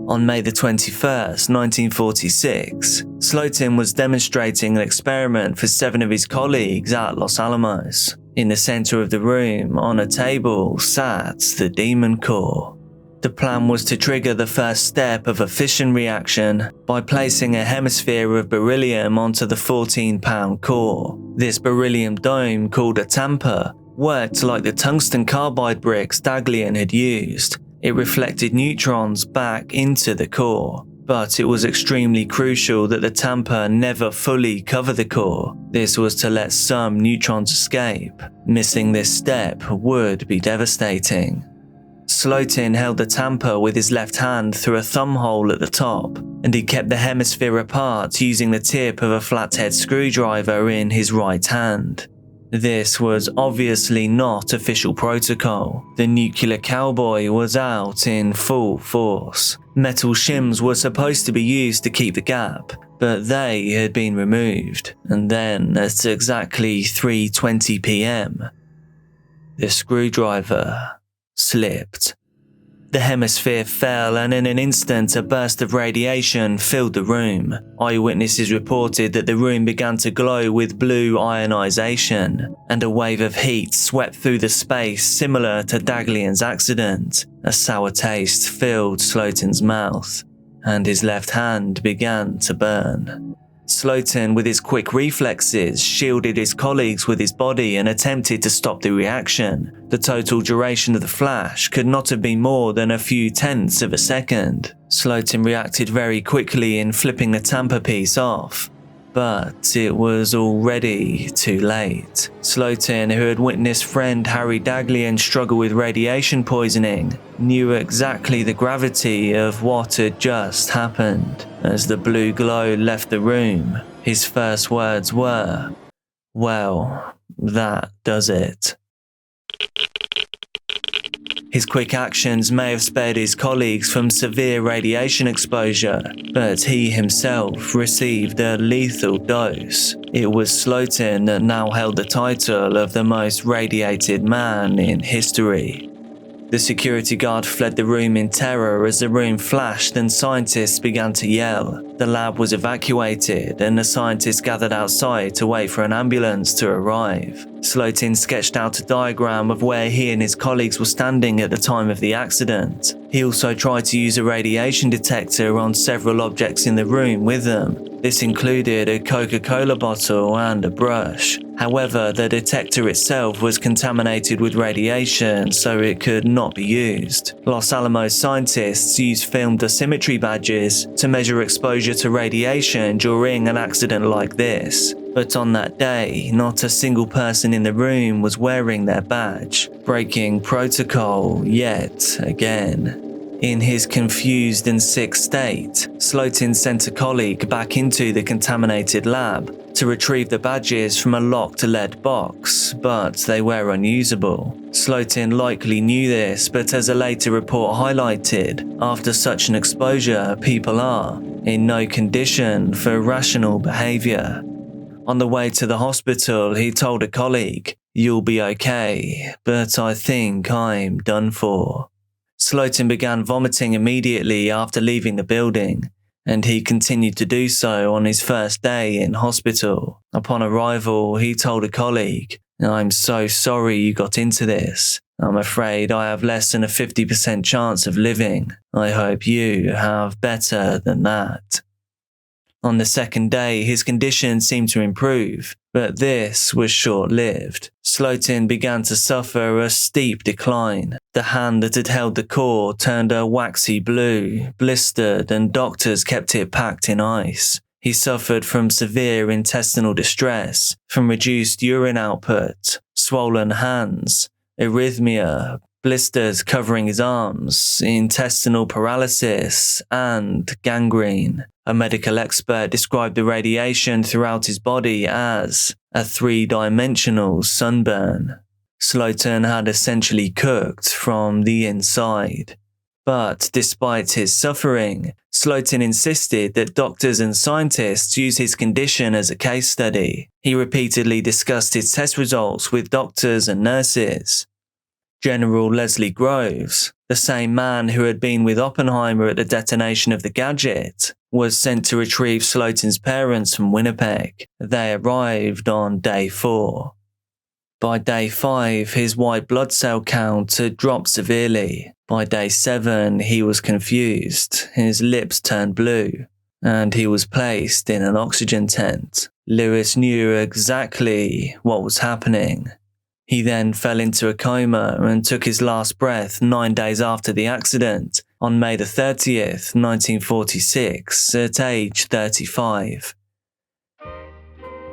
On May the 21st, 1946, Slotin was demonstrating an experiment for 7 of his colleagues at Los Alamos. In the center of the room, on a table, sat the Demon Core. The plan was to trigger the first step of a fission reaction by placing a hemisphere of beryllium onto the 14-pound core. This beryllium dome, called a tamper, worked like the tungsten carbide bricks Daglian had used. It reflected neutrons back into the core, but it was extremely crucial that the tamper never fully cover the core. This was to let some neutrons escape. Missing this step would be devastating. Slotin held the tamper with his left hand through a thumb hole at the top, and he kept the hemisphere apart using the tip of a flathead screwdriver in his right hand. This was obviously not official protocol. The nuclear cowboy was out in full force. Metal shims were supposed to be used to keep the gap, but they had been removed. And then, at exactly 3:20 p.m., the screwdriver slipped. The hemisphere fell, and in an instant a burst of radiation filled the room. Eyewitnesses reported that the room began to glow with blue ionization, and a wave of heat swept through the space similar to Daglian's accident. A sour taste filled Slotin's mouth, and his left hand began to burn. Slotin, with his quick reflexes, shielded his colleagues with his body and attempted to stop the reaction. The total duration of the flash could not have been more than a few tenths of a second. Slotin reacted very quickly in flipping the tamper piece off, but it was already too late. Slotin, who had witnessed friend Harry Daglian struggle with radiation poisoning, knew exactly the gravity of what had just happened. As the blue glow left the room, his first words were, "Well, that does it." His quick actions may have spared his colleagues from severe radiation exposure, but he himself received a lethal dose. It was Slotin that now held the title of the most radiated man in history. The security guard fled the room in terror as the room flashed and scientists began to yell. The lab was evacuated and the scientists gathered outside to wait for an ambulance to arrive. Slotin sketched out a diagram of where he and his colleagues were standing at the time of the accident. He also tried to use a radiation detector on several objects in the room with them. This included a Coca-Cola bottle and a brush. However, the detector itself was contaminated with radiation, so it could not be used. Los Alamos scientists used film dosimetry badges to measure exposure to radiation during an accident like this. But on that day, not a single person in the room was wearing their badge, breaking protocol yet again. In his confused and sick state, Slotin sent a colleague back into the contaminated lab to retrieve the badges from a locked lead box, but they were unusable. Slotin likely knew this, but as a later report highlighted, after such an exposure, people are in no condition for rational behavior. On the way to the hospital, he told a colleague, "You'll be okay, but I think I'm done for." Slotin began vomiting immediately after leaving the building, and he continued to do so on his first day in hospital. Upon arrival, he told a colleague, "I'm so sorry you got into this. I'm afraid I have less than a 50% chance of living. I hope you have better than that." On the second day, his condition seemed to improve, but this was short-lived. Slotin began to suffer a steep decline. The hand that had held the core turned a waxy blue, blistered, and doctors kept it packed in ice. He suffered from severe intestinal distress, from reduced urine output, swollen hands, arrhythmia, blisters covering his arms, intestinal paralysis, and gangrene. A medical expert described the radiation throughout his body as a 3-dimensional sunburn. Slotin had essentially cooked from the inside. But despite his suffering, Slotin insisted that doctors and scientists use his condition as a case study. He repeatedly discussed his test results with doctors and nurses. General Leslie Groves, the same man who had been with Oppenheimer at the detonation of the gadget, was sent to retrieve Slotin's parents from Winnipeg. They arrived on day 4. By day 5, his white blood cell count had dropped severely. By day 7, he was confused, his lips turned blue, and he was placed in an oxygen tent. Lewis knew exactly what was happening. He then fell into a coma and took his last breath 9 days after the accident, on May the 30th, 1946, at age 35.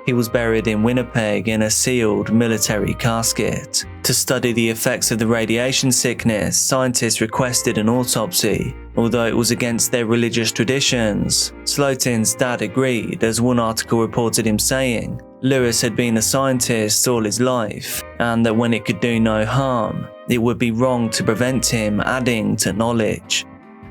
He was buried in Winnipeg in a sealed military casket. To study the effects of the radiation sickness, scientists requested an autopsy. Although it was against their religious traditions, Slotin's dad agreed, as one article reported him saying, Lewis had been a scientist all his life, and that when it could do no harm, it would be wrong to prevent him adding to knowledge.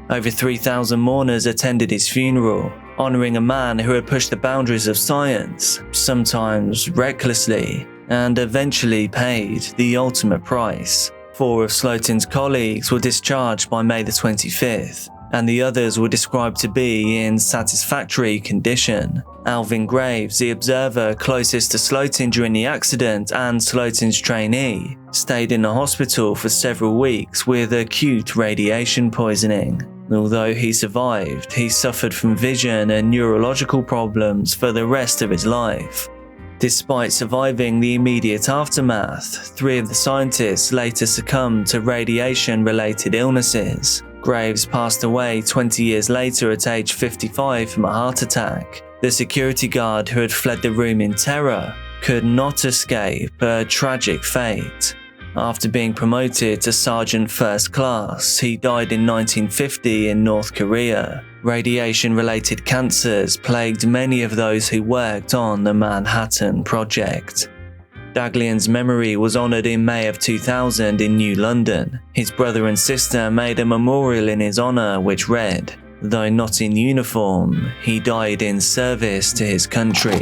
Over 3,000 mourners attended his funeral, honouring a man who had pushed the boundaries of science, sometimes recklessly, and eventually paid the ultimate price. 4 of Slotin's colleagues were discharged by May the 25th, and the others were described to be in satisfactory condition. Alvin Graves, the observer closest to Slotin during the accident and Slotin's trainee, stayed in the hospital for several weeks with acute radiation poisoning. Although he survived, he suffered from vision and neurological problems for the rest of his life. Despite surviving the immediate aftermath, 3 of the scientists later succumbed to radiation-related illnesses. Graves passed away 20 years later at age 55 from a heart attack. The security guard who had fled the room in terror could not escape a tragic fate. After being promoted to Sergeant First Class, he died in 1950 in North Korea. Radiation-related cancers plagued many of those who worked on the Manhattan Project. Daglian's memory was honoured in May of 2000 in New London. His brother and sister made a memorial in his honour which read, "Though not in uniform, he died in service to his country."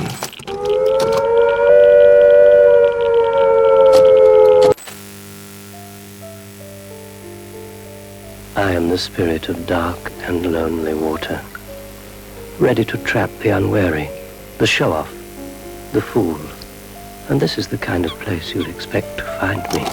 I am the spirit of dark and lonely water, ready to trap the unwary, the show-off, the fool. And this is the kind of place you'd expect to find me.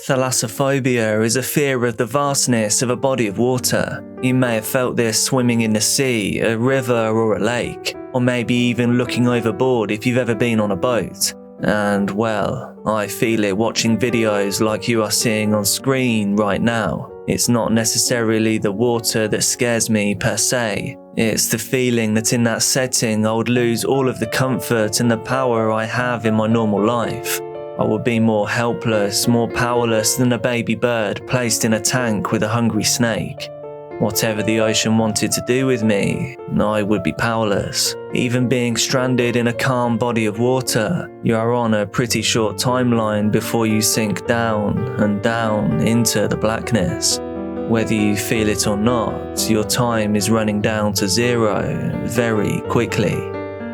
Thalassophobia is a fear of the vastness of a body of water. You may have felt this swimming in the sea, a river or a lake, or maybe even looking overboard if you've ever been on a boat. And well, I feel it watching videos like you are seeing on screen right now. It's not necessarily the water that scares me per se. It's the feeling that in that setting I would lose all of the comfort and the power I have in my normal life. I would be more helpless, more powerless than a baby bird placed in a tank with a hungry snake. Whatever the ocean wanted to do with me, I would be powerless. Even being stranded in a calm body of water, you are on a pretty short timeline before you sink down and down into the blackness. Whether you feel it or not, your time is running down to zero very quickly.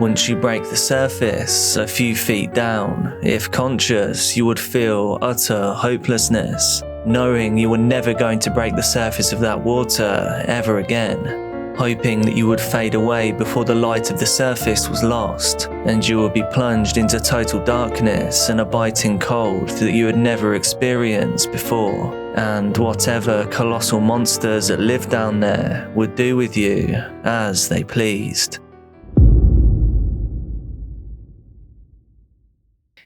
Once you break the surface, a few feet down, if conscious, you would feel utter hopelessness, knowing you were never going to break the surface of that water ever again, hoping that you would fade away before the light of the surface was lost, and you would be plunged into total darkness and a biting cold that you had never experienced before, and whatever colossal monsters that lived down there would do with you as they pleased.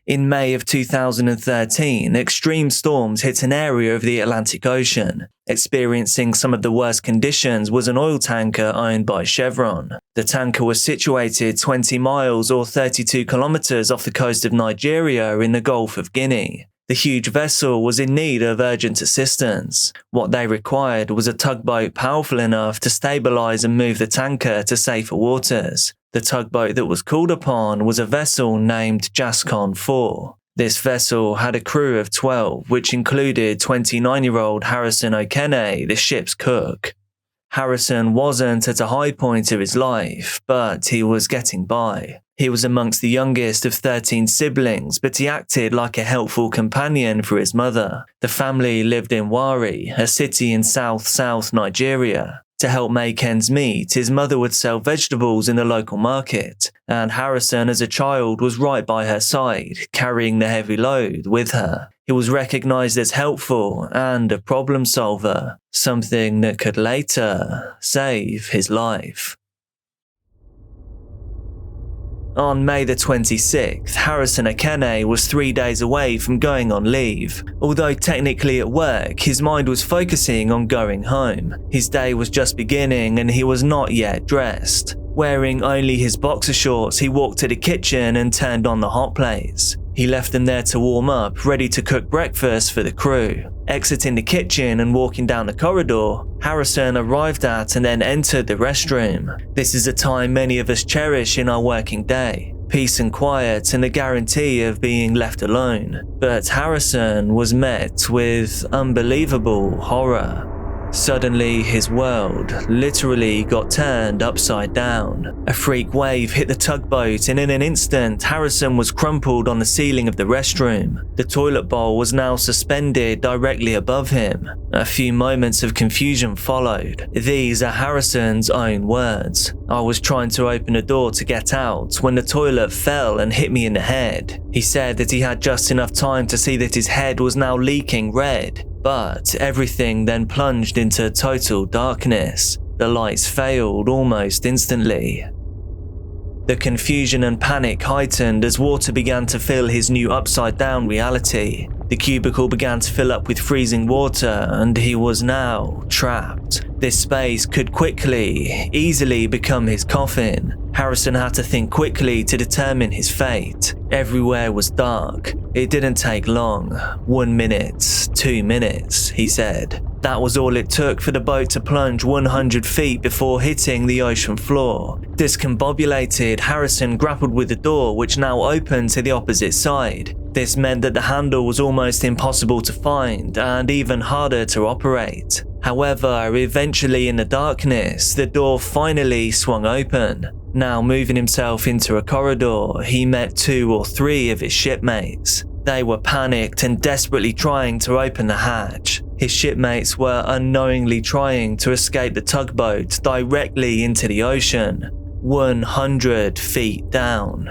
In May of 2013, extreme storms hit an area of the Atlantic Ocean. Experiencing some of the worst conditions was an oil tanker owned by Chevron. The tanker was situated 20 miles or 32 kilometers off the coast of Nigeria in the Gulf of Guinea. The huge vessel was in need of urgent assistance. What they required was a tugboat powerful enough to stabilize and move the tanker to safer waters. The tugboat that was called upon was a vessel named Jascon 4. This vessel had a crew of 12, which included 29-year-old Harrison O'Kenney, the ship's cook. Harrison wasn't at a high point of his life, but he was getting by. He was amongst the youngest of 13 siblings, but he acted like a helpful companion for his mother. The family lived in Warri, a city in South Nigeria. To help make ends meet, his mother would sell vegetables in the local market, and Harrison as a child was right by her side, carrying the heavy load with her. He was recognized as helpful and a problem solver, something that could later save his life. On May the 26th, Harrison O'Kenney was 3 days away from going on leave. Although technically at work, his mind was focusing on going home. His day was just beginning and he was not yet dressed. Wearing only his boxer shorts, he walked to the kitchen and turned on the hot plates. He left them there to warm up, ready to cook breakfast for the crew. Exiting the kitchen and walking down the corridor, Harrison arrived at and then entered the restroom. This is a time many of us cherish in our working day. Peace and quiet and the guarantee of being left alone. But Harrison was met with unbelievable horror. Suddenly, his world literally got turned upside down. A freak wave hit the tugboat and in an instant, Harrison was crumpled on the ceiling of the restroom. The toilet bowl was now suspended directly above him. A few moments of confusion followed. These are Harrison's own words. "I was trying to open a door to get out when the toilet fell and hit me in the head." He said that he had just enough time to see that his head was now leaking red. But everything then plunged into total darkness. The lights failed almost instantly. The confusion and panic heightened as water began to fill his new upside-down reality. The cubicle began to fill up with freezing water and he was now trapped. This space could easily become his coffin. Harrison had to think quickly to determine his fate. Everywhere was dark. It didn't take long. 1 minute, 2 minutes, he said. That was all it took for the boat to plunge 100 feet before hitting the ocean floor. Discombobulated, Harrison grappled with the door, which now opened to the opposite side. This meant that the handle was almost impossible to find and even harder to operate. However, eventually in the darkness, the door finally swung open. Now moving himself into a corridor, he met 2 or 3 of his shipmates. They were panicked and desperately trying to open the hatch. His shipmates were unknowingly trying to escape the tugboat directly into the ocean, 100 feet down.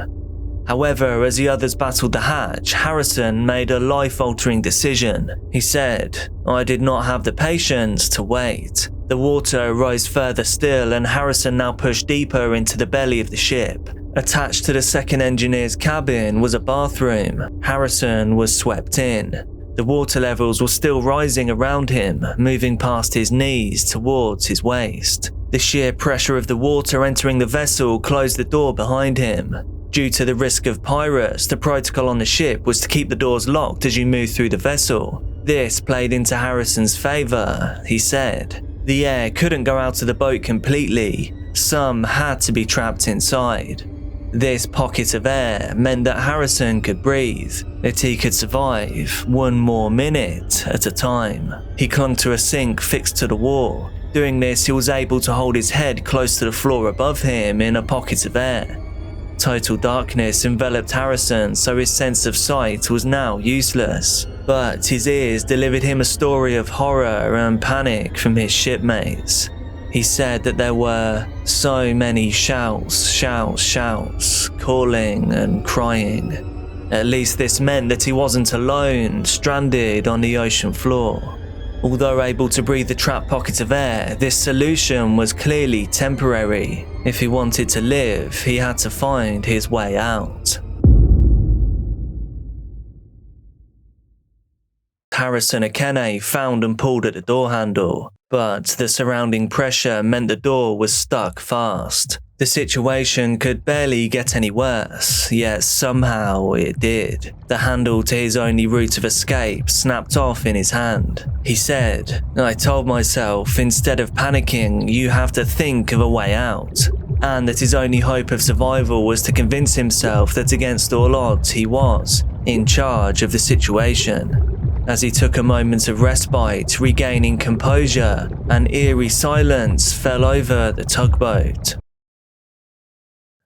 However, as the others battled the hatch, Harrison made a life-altering decision. He said, "I did not have the patience to wait." The water rose further still and Harrison now pushed deeper into the belly of the ship. Attached to the second engineer's cabin was a bathroom. Harrison was swept in. The water levels were still rising around him, moving past his knees towards his waist. The sheer pressure of the water entering the vessel closed the door behind him. Due to the risk of pirates, the protocol on the ship was to keep the doors locked as you moved through the vessel. This played into Harrison's favor, he said. The air couldn't go out of the boat completely. Some had to be trapped inside. This pocket of air meant that Harrison could breathe, that he could survive 1 more minute at a time. He clung to a sink fixed to the wall. Doing this, he was able to hold his head close to the floor above him in a pocket of air. Total darkness enveloped Harrison, so his sense of sight was now useless. But his ears delivered him a story of horror and panic from his shipmates. He said that there were so many shouts, calling and crying. At least this meant that he wasn't alone, stranded on the ocean floor. Although able to breathe the trapped pocket of air, this solution was clearly temporary. If he wanted to live, he had to find his way out. Harrison O'Kenney found and pulled at the door handle, but the surrounding pressure meant the door was stuck fast. The situation could barely get any worse, yet somehow it did. The handle to his only route of escape snapped off in his hand. He said, "I told myself, instead of panicking, you have to think of a way out." and that his only hope of survival was to convince himself that against all odds he was in charge of the situation. As he took a moment of respite, regaining composure, an eerie silence fell over the tugboat.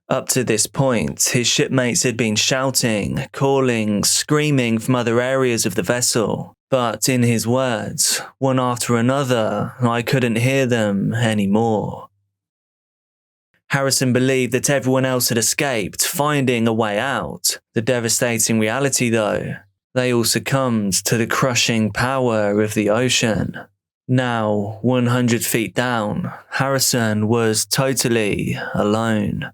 Up to this point, his shipmates had been shouting, calling, screaming from other areas of the vessel. But in his words, one after another, I couldn't hear them anymore. Harrison believed that everyone else had escaped, finding a way out. The devastating reality, though, they all succumbed to the crushing power of the ocean. Now, 100 feet down, Harrison was totally alone.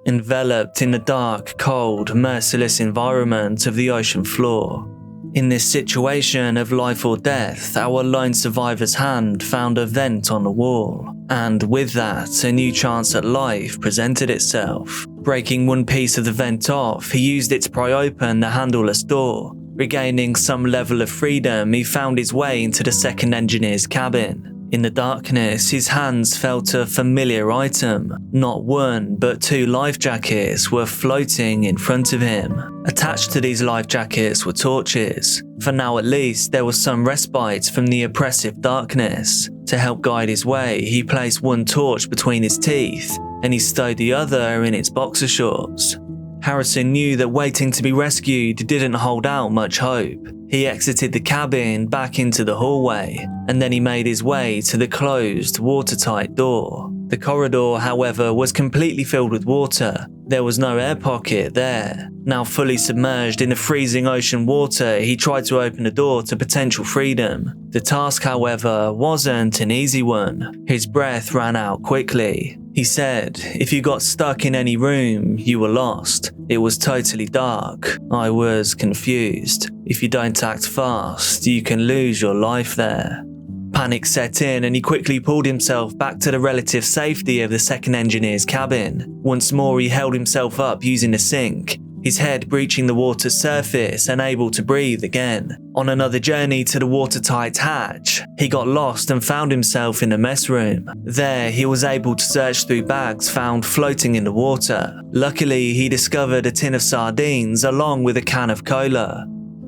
Enveloped in the dark, cold, merciless environment of the ocean floor. In this situation of life or death, our lone survivor's hand found a vent on the wall, and with that, a new chance at life presented itself. Breaking one piece of the vent off, he used it to pry open the handleless door. Regaining some level of freedom, he found his way into the second engineer's cabin. In the darkness, his hands felt a familiar item. Not one, but 2 life jackets were floating in front of him. Attached to these life jackets were torches. For now at least, there was some respite from the oppressive darkness. To help guide his way, he placed one torch between his teeth, and he stowed the other in its boxer shorts. Harrison knew that waiting to be rescued didn't hold out much hope. He exited the cabin back into the hallway, and then he made his way to the closed, watertight door. The corridor, however, was completely filled with water. There was no air pocket there. Now fully submerged in the freezing ocean water, he tried to open the door to potential freedom. The task, however, wasn't an easy one. His breath ran out quickly. He said, "If you got stuck in any room, you were lost. It was totally dark. I was confused. If you don't act fast, you can lose your life there." Panic set in and he quickly pulled himself back to the relative safety of the second engineer's cabin. Once more he held himself up using a sink, his head breaching the water's surface and able to breathe again. On another journey to the watertight hatch, he got lost and found himself in the mess room. There he was able to search through bags found floating in the water. Luckily he discovered a tin of sardines along with a can of cola.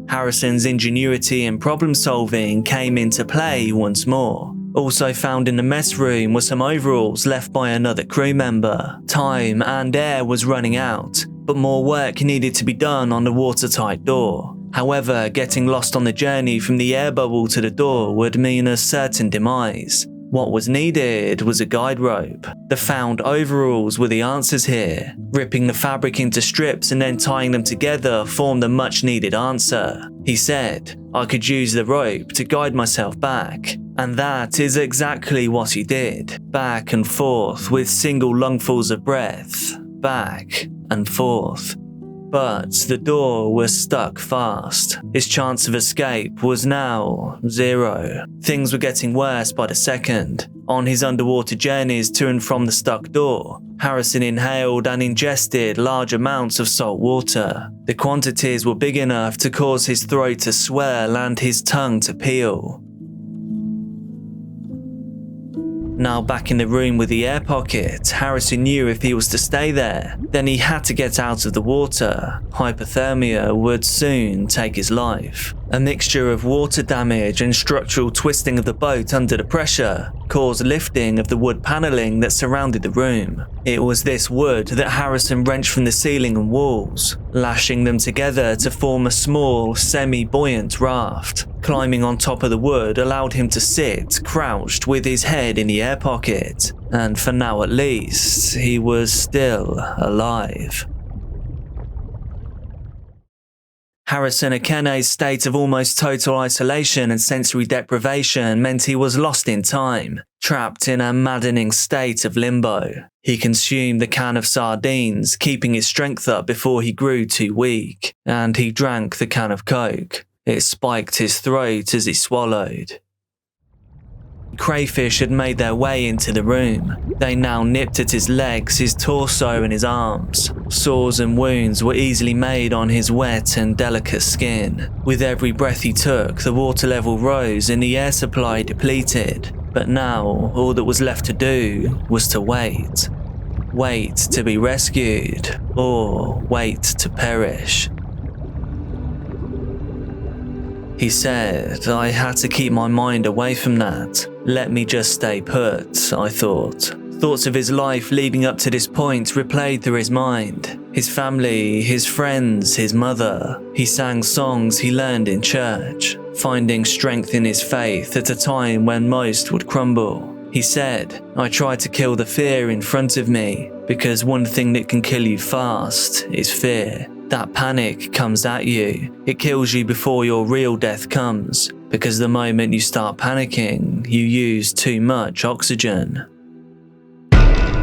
Harrison's ingenuity and problem solving came into play once more. Also found in the mess room were some overalls left by another crew member. Time and air was running out, but more work needed to be done on the watertight door. However, getting lost on the journey from the air bubble to the door would mean a certain demise. What was needed was a guide rope. The found overalls were the answers here. Ripping the fabric into strips and then tying them together formed a much needed answer. He said, "I could use the rope to guide myself back." And that is exactly what he did. Back and forth with single lungfuls of breath. Back and forth. But the door was stuck fast. His chance of escape was now 0. Things were getting worse by the second. On his underwater journeys to and from the stuck door, Harrison inhaled and ingested large amounts of salt water. The quantities were big enough to cause his throat to swell and his tongue to peel. Now back in the room with the air pocket, Harrison knew if he was to stay there, then he had to get out of the water. Hypothermia would soon take his life. A mixture of water damage and structural twisting of the boat under the pressure caused lifting of the wood paneling that surrounded the room. It was this wood that Harrison wrenched from the ceiling and walls, lashing them together to form a small, semi-buoyant raft. Climbing on top of the wood allowed him to sit, crouched with his head in the air pocket, and for now at least, he was still alive. Harrison Akene's state of almost total isolation and sensory deprivation meant he was lost in time, trapped in a maddening state of limbo. He consumed the can of sardines, keeping his strength up before he grew too weak, and he drank the can of Coke. It spiked his throat as he swallowed. Crayfish had made their way into the room. They now nipped at his legs, his torso and his arms. Sores and wounds were easily made on his wet and delicate skin. With every breath he took, the water level rose and the air supply depleted. But now, all that was left to do was to wait. Wait to be rescued, or wait to perish. He said I had to keep my mind away from that. Let me just stay put, I thought. Thoughts of his life leading up to this point replayed through his mind. His family, his friends, his mother. He sang songs he learned in church, finding strength in his faith at a time when most would crumble. He said, I tried to kill the fear in front of me, because one thing that can kill you fast is fear. That panic comes at you. It kills you before your real death comes, because the moment you start panicking, you use too much oxygen.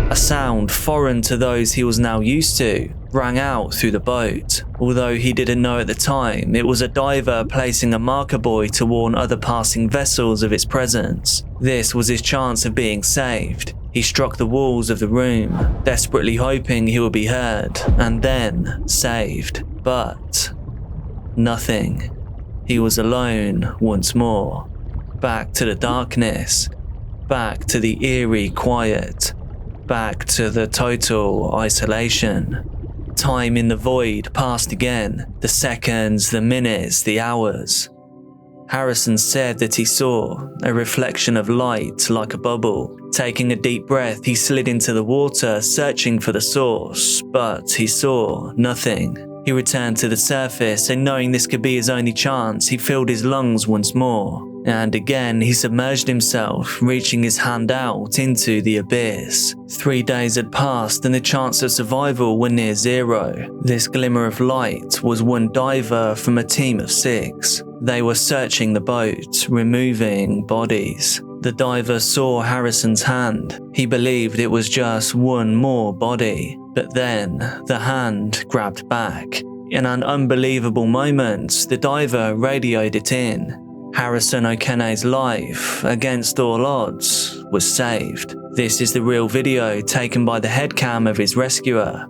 A sound foreign to those he was now used to rang out through the boat. Although he didn't know at the time, it was a diver placing a marker buoy to warn other passing vessels of its presence. This was his chance of being saved. He struck the walls of the room, desperately hoping he would be heard, and then saved. But nothing. He was alone once more. Back to the darkness. Back to the eerie quiet. Back to the total isolation. Time in the void passed again. The seconds, the minutes, the hours. Harrison said that he saw a reflection of light like a bubble. Taking a deep breath, he slid into the water, searching for the source, but he saw nothing. He returned to the surface, and knowing this could be his only chance, he filled his lungs once more. And again, he submerged himself, reaching his hand out into the abyss. 3 days had passed, and the chance of survival were near zero. This glimmer of light was one diver from a team of 6. They were searching the boat, removing bodies. The diver saw Harrison's hand. He believed it was just one more body. But then, the hand grabbed back. In an unbelievable moment, the diver radioed it in. Harrison O'Kenne's life, against all odds, was saved. This is the real video taken by the headcam of his rescuer.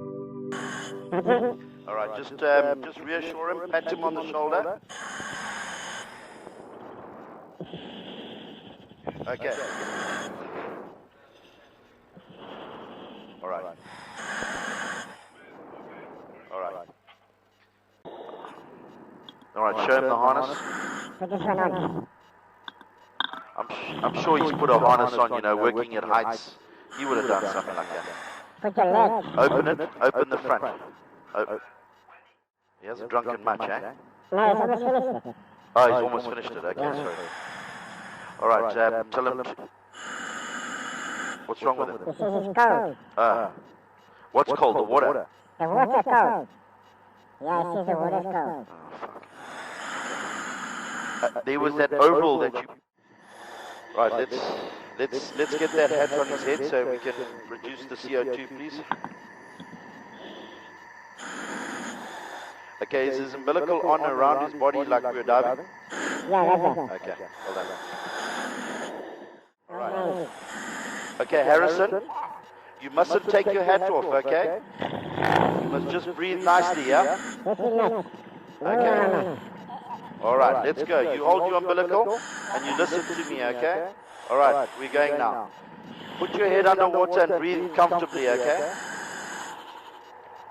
Alright, just reassure him, pat him on the shoulder. Okay. Alright. Alright, show him the harness. I'm sure he's put a harness on, you know, working at heights. He would have done something like that. Put your leg. Open it, open the front. He hasn't drunken much, eh? No, it's almost finished. Oh, he's almost finished it, okay, sorry. Alright, tell him. What's wrong with him? He says it's cold. What's cold? The water? The water's cold. Yeah, he says the water's cold. There was that overall that you... Right, let's get that hat on his head so we can reduce the CO2, please. Okay, is his umbilical on around his body like we were diving? Yeah, that's it. Okay, hold on. Alright. Okay, Harrison, you mustn't take your hat off, okay? You must just breathe nicely, yeah? Okay. Alright, let's go. You hold your umbilical and you listen to me, okay? Alright, we're going now. Put your head underwater and breathe comfortably, okay?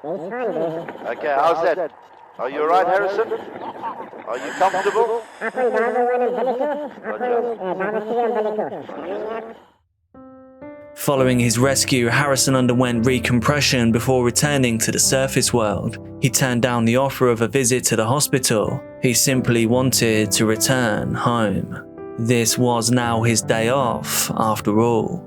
Okay, how's that? Are you alright, Harrison? Are you comfortable? Following his rescue, Harrison underwent recompression before returning to the surface world. He turned down the offer of a visit to the hospital. He simply wanted to return home. This was now his day off, after all.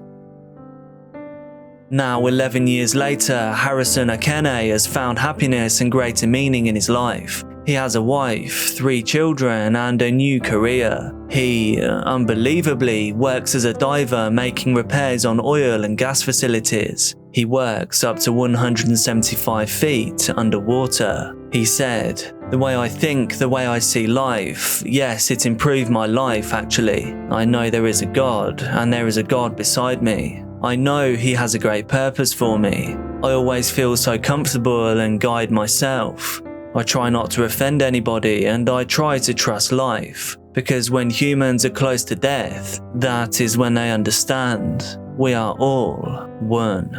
Now, 11 years later, Harrison O'Kenne has found happiness and greater meaning in his life. He has a wife, 3 children, and a new career. He, unbelievably, works as a diver making repairs on oil and gas facilities. He works up to 175 feet underwater. He said, "The way I think, the way I see life, yes, it improved my life actually. I know there is a God, and there is a God beside me. I know He has a great purpose for me. I always feel so comfortable and guide myself. I try not to offend anybody, and I try to trust life, because when humans are close to death, that is when they understand we are all one."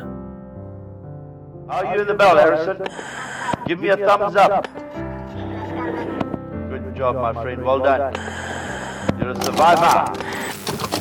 How are you in the bell, Harrison? Give me a thumbs up. Good job, my friend. Well done. You're a survivor.